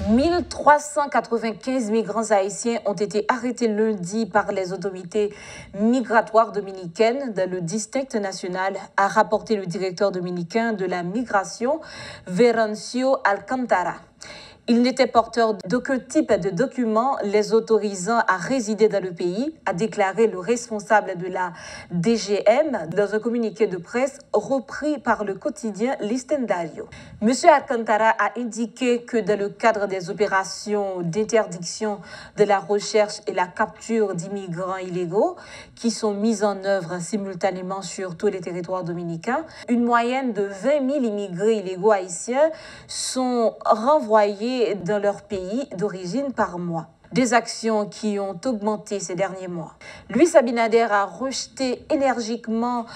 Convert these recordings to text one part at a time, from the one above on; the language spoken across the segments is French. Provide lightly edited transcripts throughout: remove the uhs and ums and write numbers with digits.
1395 migrants haïtiens ont été arrêtés lundi par les autorités migratoires dominicaines dans le district national, a rapporté le directeur dominicain de la migration, Verancio Alcantara. Ils n'étaient porteurs d'aucun type de document les autorisant à résider dans le pays, a déclaré le responsable de la DGM dans un communiqué de presse repris par le quotidien L'Istendario. M. Alcantara a indiqué que dans le cadre des opérations d'interdiction de la recherche et la capture d'immigrants illégaux qui sont mises en œuvre simultanément sur tous les territoires dominicains, une moyenne de 20 000 immigrés illégaux haïtiens sont renvoyés dans leur pays d'origine par mois. Des actions qui ont augmenté ces derniers mois. Luis Abinader a rejeté énergiquement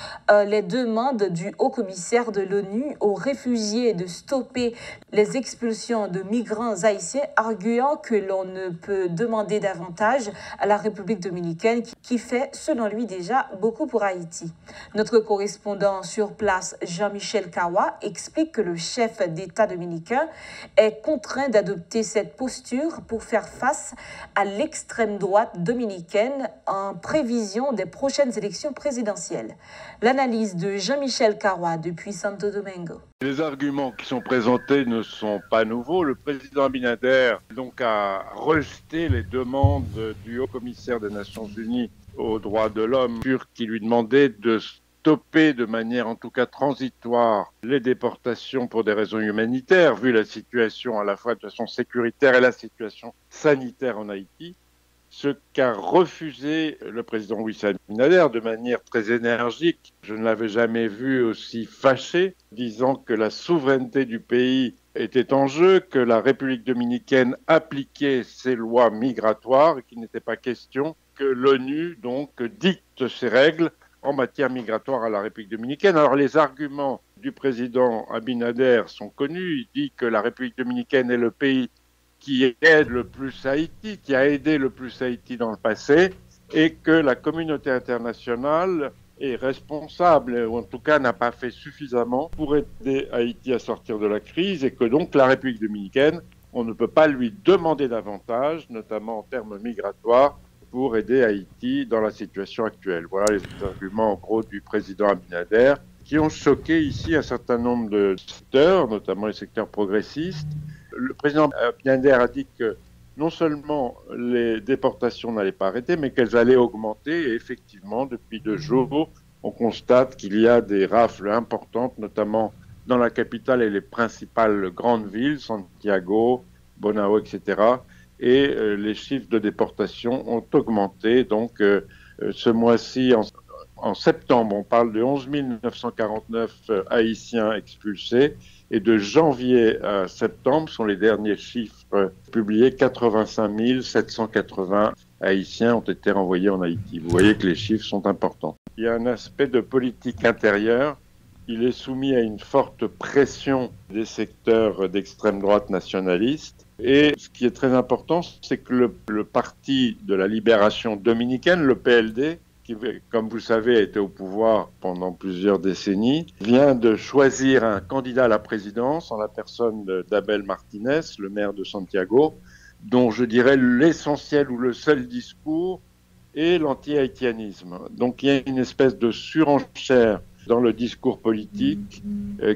les demandes du haut-commissaire de l'ONU aux réfugiés de stopper les expulsions de migrants haïtiens, arguant que l'on ne peut demander davantage à la République dominicaine qui fait, selon lui déjà, beaucoup pour Haïti. Notre correspondant sur place, Jean-Michel Kawa, explique que le chef d'État dominicain est contraint d'adopter cette posture pour faire face à l'extrême droite dominicaine en prévision des prochaines élections présidentielles. L'analyse de Jean-Michel Kawa depuis Santo Domingo. Les arguments qui sont présentés ne sont pas nouveaux. Le président Abinader donc a rejeté les demandes du haut-commissaire des Nations Unies aux droits de l'homme qui lui demandait de stopper de manière en tout cas transitoire les déportations pour des raisons humanitaires, vu la situation à la fois de façon sécuritaire et la situation sanitaire en Haïti, ce qu'a refusé le président Luis Abinader de manière très énergique. Je ne l'avais jamais vu aussi fâché, disant que la souveraineté du pays était en jeu, que la République dominicaine appliquait ses lois migratoires et qu'il n'était pas question que l'ONU donc dicte ses règles en matière migratoire à la République dominicaine. Alors les arguments du président Abinader sont connus. Il dit que la République dominicaine est le pays qui aide le plus Haïti, qui a aidé le plus Haïti dans le passé, et que la communauté internationale est responsable, ou en tout cas n'a pas fait suffisamment pour aider Haïti à sortir de la crise, et que donc la République dominicaine, on ne peut pas lui demander davantage, notamment en termes migratoires, pour aider Haïti dans la situation actuelle. Voilà les arguments en gros du président Abinader qui ont choqué ici un certain nombre de secteurs, notamment les secteurs progressistes. Le président Abinader a dit que non seulement les déportations n'allaient pas arrêter, mais qu'elles allaient augmenter. Et effectivement, depuis 2 jours, on constate qu'il y a des rafles importantes, notamment dans la capitale et les principales grandes villes, Santiago, Bonao, etc., et les chiffres de déportation ont augmenté. Donc, ce mois-ci, en septembre, on parle de 11 949 Haïtiens expulsés, et de janvier à septembre, sont les derniers chiffres publiés, 85 780 Haïtiens ont été renvoyés en Haïti. Vous voyez que les chiffres sont importants. Il y a un aspect de politique intérieure. Il est soumis à une forte pression des secteurs d'extrême droite nationaliste. Et ce qui est très important, c'est que le Parti de la Libération dominicaine, le PLD, qui, comme vous le savez, a été au pouvoir pendant plusieurs décennies, vient de choisir un candidat à la présidence en la personne d'Abel Martinez, le maire de Santiago, dont je dirais l'essentiel ou le seul discours est l'anti-haïtianisme. Donc il y a une espèce de surenchère dans le discours politique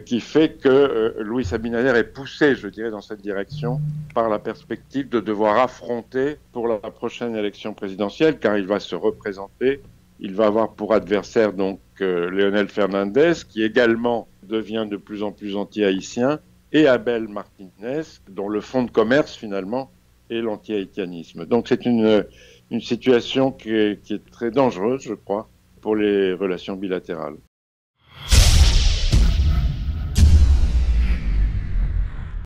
qui fait que Luis Abinader est poussé, je dirais, dans cette direction par la perspective de devoir affronter pour la prochaine élection présidentielle, car il va se représenter. Il va avoir pour adversaire donc Leonel Fernandez, qui également devient de plus en plus anti-haïtien, et Abel Martinez, dont le fonds de commerce finalement est l'anti-haïtianisme. Donc c'est une situation qui est très dangereuse, je crois, pour les relations bilatérales.